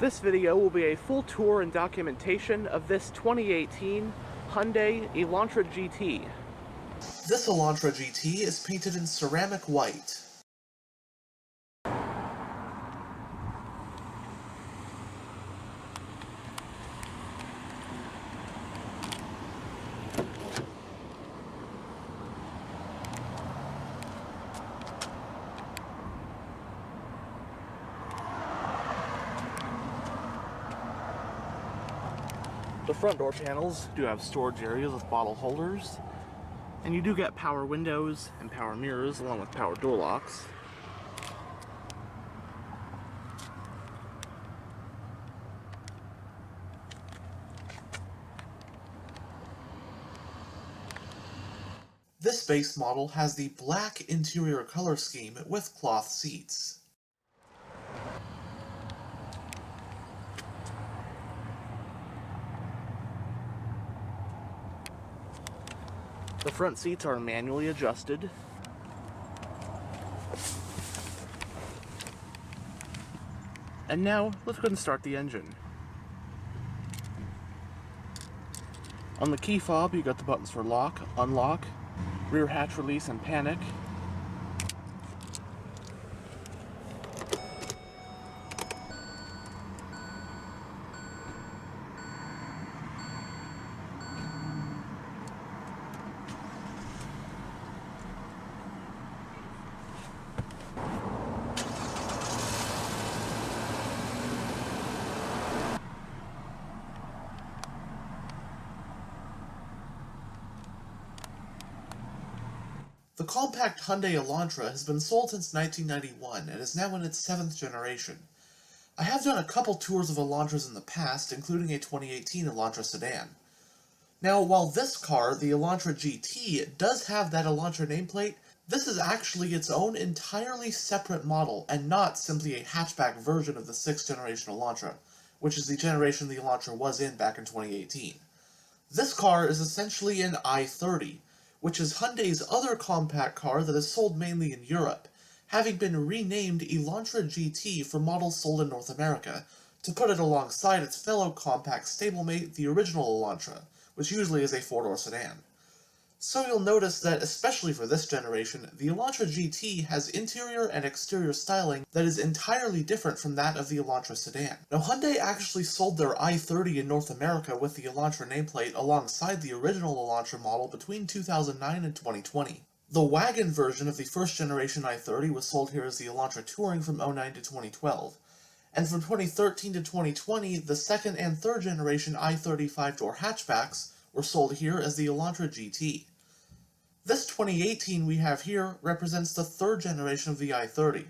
This video will be a full tour and documentation of this 2018 Hyundai Elantra GT. This Elantra GT is painted in ceramic white. The front door panels do have storage areas with bottle holders, and you do get power windows and power mirrors along with power door locks. This base model has the black interior color scheme with cloth seats. The front seats are manually adjusted. And now, let's go ahead and start the engine. On the key fob, you got the buttons for lock, unlock, rear hatch release, and panic. The compact Hyundai Elantra has been sold since 1991 and is now in its 7th generation. I have done a couple tours of Elantras in the past, including a 2018 Elantra sedan. Now, while this car, the Elantra GT, does have that Elantra nameplate, this is actually its own entirely separate model and not simply a hatchback version of the 6th generation Elantra, which is the generation the Elantra was in back in 2018. This car is essentially an i30, which is Hyundai's other compact car that is sold mainly in Europe, having been renamed Elantra GT for models sold in North America, to put it alongside its fellow compact stablemate, the original Elantra, which usually is a four-door sedan. So you'll notice that, especially for this generation, the Elantra GT has interior and exterior styling that is entirely different from that of the Elantra sedan. Now, Hyundai actually sold their i30 in North America with the Elantra nameplate alongside the original Elantra model between 2009 and 2020. The wagon version of the first generation i30 was sold here as the Elantra Touring from 2009 to 2012. And from 2013 to 2020, the second and third generation i30 5-door hatchbacks were sold here as the Elantra GT. This 2018 we have here represents the third generation of the i30,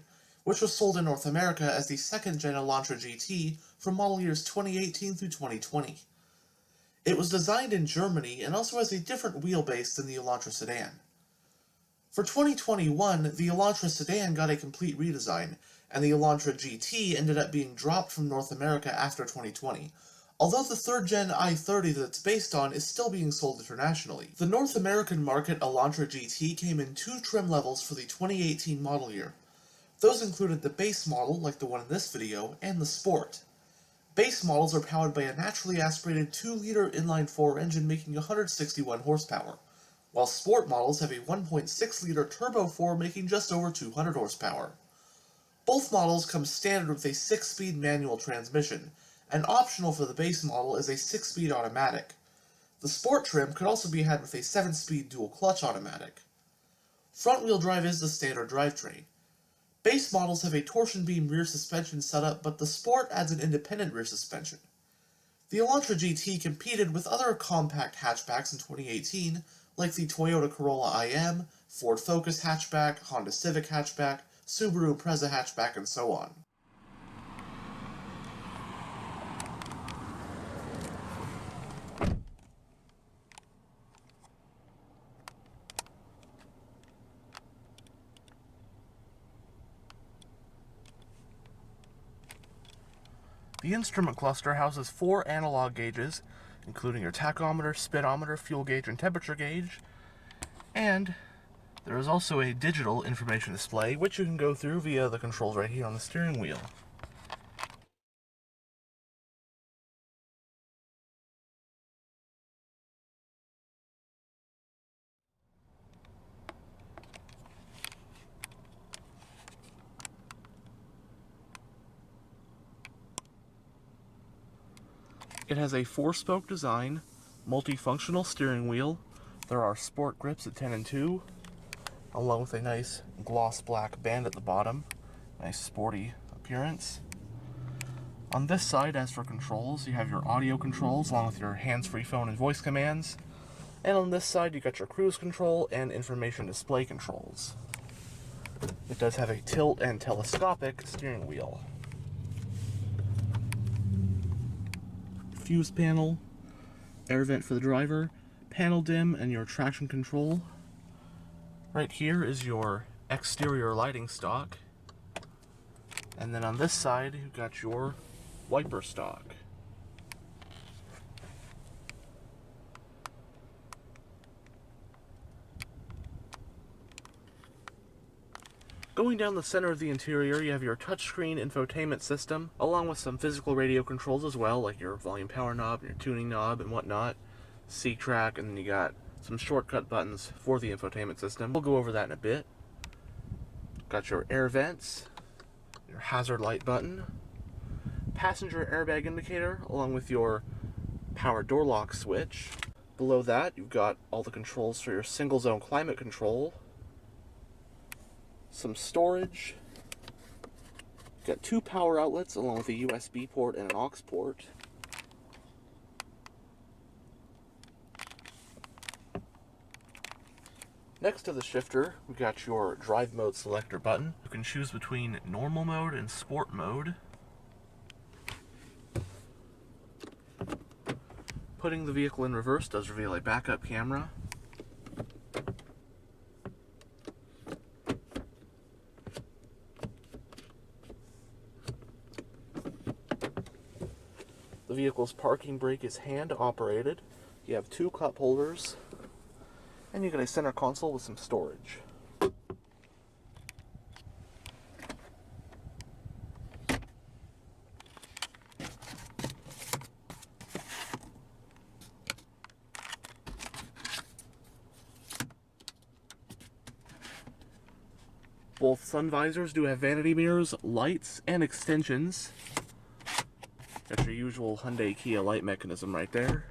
which was sold in North America as the second-gen Elantra GT for model years 2018 through 2020. It was designed in Germany and also has a different wheelbase than the Elantra sedan. For 2021, the Elantra sedan got a complete redesign, and the Elantra GT ended up being dropped from North America after 2020, although the third-gen i30 that it's based on is still being sold internationally. The North American market Elantra GT came in two trim levels for the 2018 model year. Those included the base model, like the one in this video, and the Sport. Base models are powered by a naturally aspirated 2-liter inline-four engine making 161 horsepower, while Sport models have a 1.6-liter turbo 4 making just over 200 horsepower. Both models come standard with a 6-speed manual transmission, and optional for the base model is a 6-speed automatic. The Sport trim could also be had with a 7-speed dual-clutch automatic. Front-wheel drive is the standard drivetrain. Base models have a torsion beam rear suspension setup, but the Sport adds an independent rear suspension. The Elantra GT competed with other compact hatchbacks in 2018, like the Toyota Corolla IM, Ford Focus hatchback, Honda Civic hatchback, Subaru Impreza hatchback, and so on. The instrument cluster houses 4 analog gauges, including your tachometer, speedometer, fuel gauge, and temperature gauge, and there is also a digital information display, which you can go through via the controls right here on the steering wheel. It has a 4-spoke design, multifunctional steering wheel. There are sport grips at 10 and 2, along with a nice gloss black band at the bottom. Nice sporty appearance. On this side, as for controls, you have your audio controls along with your hands-free phone and voice commands. And on this side, you got your cruise control and information display controls. It does have a tilt and telescopic steering wheel. Fuse panel, air vent for the driver, panel dim, and your traction control. Right here is your exterior lighting stock. And then on this side, you've got your wiper stock. Going down the center of the interior, you have your touchscreen infotainment system, along with some physical radio controls as well, like your volume power knob, and your tuning knob, and whatnot, C-track, and then you got some shortcut buttons for the infotainment system. We'll go over that in a bit. Got your air vents, your hazard light button, passenger airbag indicator, along with your power door lock switch. Below that, you've got all the controls for your single zone climate control, some storage. Got 2 power outlets along with a USB port and an aux port. Next to the shifter, we got your drive mode selector button. You can choose between normal mode and sport mode. Putting the vehicle in reverse does reveal a backup camera. The vehicle's parking brake is hand operated. You have 2 cup holders, and you get a center console with some storage. Both sun visors do have vanity mirrors, lights, and extensions. Got your usual Hyundai Kia light mechanism right there.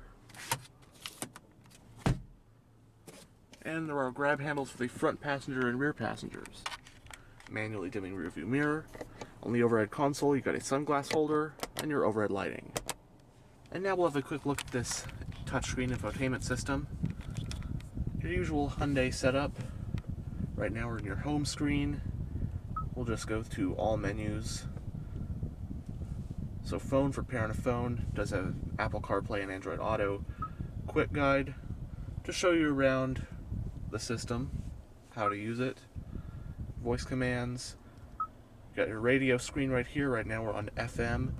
And there are grab handles for the front passenger and rear passengers. Manually dimming rear view mirror. On the overhead console, you got a sunglass holder and your overhead lighting. And now we'll have a quick look at this touchscreen infotainment system. Your usual Hyundai setup. Right now we're in your home screen. We'll just go to all menus. So phone for pairing a phone, does have Apple CarPlay and Android Auto. Quick guide to show you around the system, how to use it. Voice commands. Got your radio screen right here. Right now we're on FM.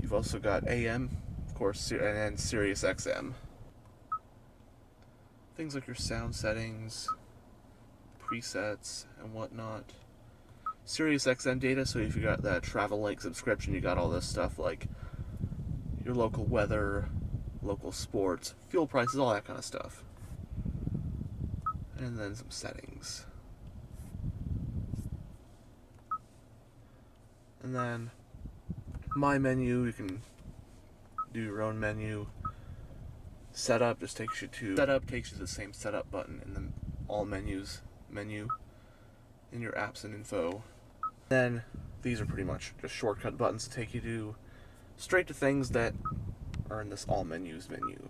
You've also got AM, of course, and Sirius XM. Things like your sound settings, presets, and whatnot. Sirius XM data, so if you got that Travel Link subscription, you got all this stuff like your local weather, local sports, fuel prices, all that kind of stuff. And then some settings. And then my menu, you can do your own menu. Setup just takes you to the same setup button in the all menus menu in your apps and info. Then these are pretty much just shortcut buttons to take you straight to things that are in this all menus menu.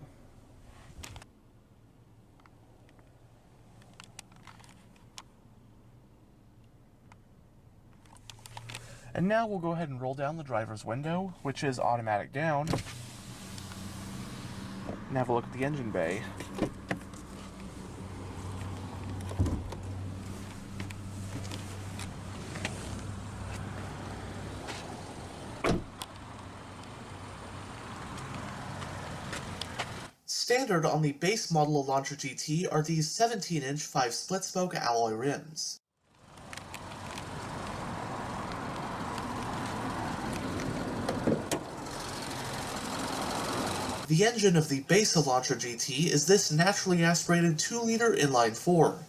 And now we'll go ahead and roll down the driver's window, which is automatic down, and have a look at the engine bay. Standard on the base model Elantra GT are these 17-inch 5 split-spoke alloy rims. The engine of the base Elantra GT is this naturally aspirated 2-liter inline-four.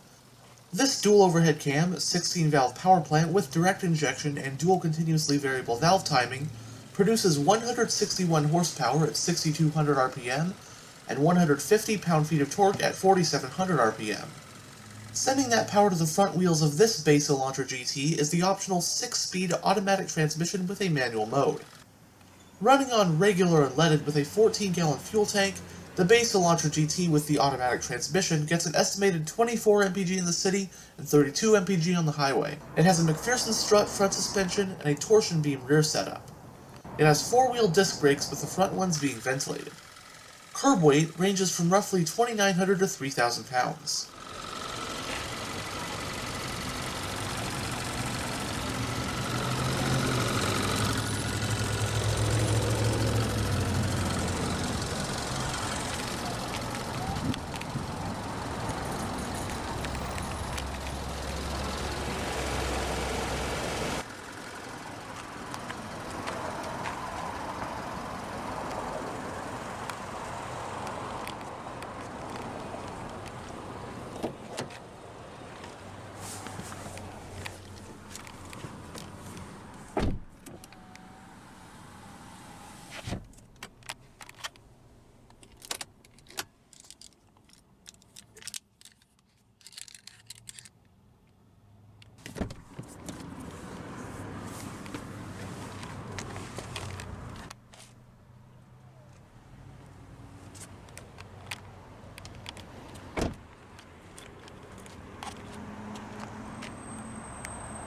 This dual overhead cam, 16-valve power plant with direct injection and dual continuously variable valve timing produces 161 horsepower at 6,200 RPM and 150 pound-feet of torque at 4,700 RPM. Sending that power to the front wheels of this base Elantra GT is the optional 6-speed automatic transmission with a manual mode. Running on regular unleaded with a 14-gallon fuel tank, the base Elantra GT with the automatic transmission gets an estimated 24 mpg in the city and 32 mpg on the highway. It has a McPherson strut front suspension and a torsion beam rear setup. It has 4-wheel disc brakes with the front ones being ventilated. Curb weight ranges from roughly 2,900 to 3,000 pounds.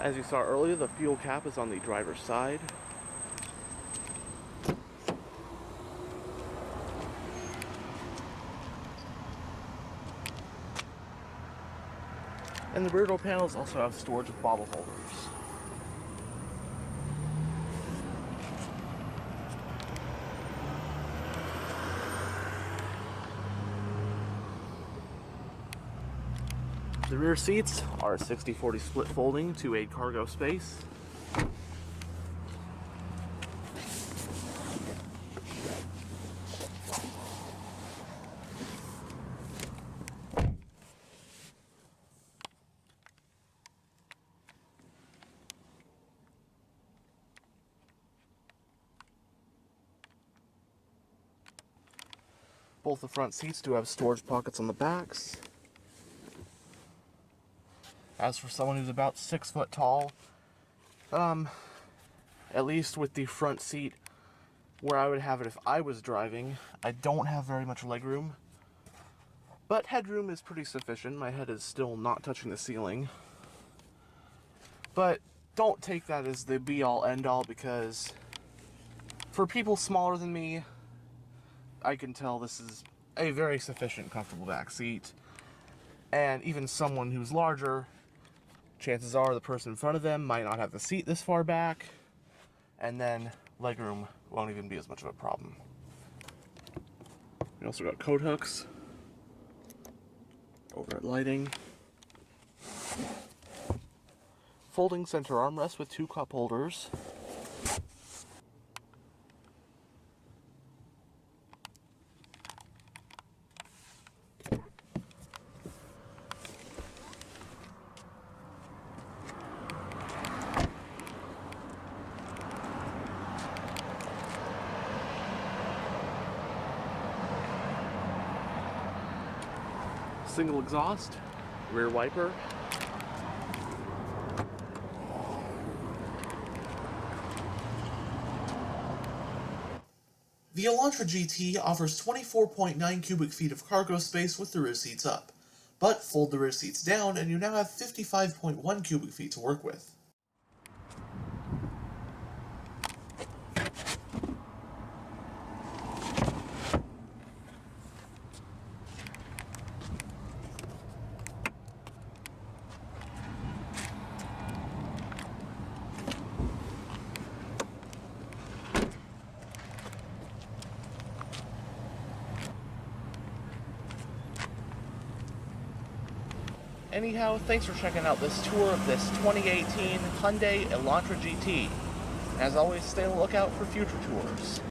As you saw earlier, the fuel cap is on the driver's side. And the rear door panels also have storage with bottle holders. The rear seats are 60-40 split folding to aid cargo space. Both the front seats do have storage pockets on the backs. As for someone who's about 6 foot tall, at least with the front seat where I would have it if I was driving, I don't have very much legroom, but headroom is pretty sufficient. My head is still not touching the ceiling, but don't take that as the be-all end-all, because for people smaller than me, I can tell this is a very sufficient, comfortable back seat. And even someone who's larger, chances are the person in front of them might not have the seat this far back, and then legroom won't even be as much of a problem. We also got coat hooks over at lighting. Folding center armrest with 2 cup holders. Single exhaust, rear wiper. The Elantra GT offers 24.9 cubic feet of cargo space with the rear seats up, but fold the rear seats down and you now have 55.1 cubic feet to work with. Anyhow, thanks for checking out this tour of this 2018 Hyundai Elantra GT. As always, stay on the lookout for future tours.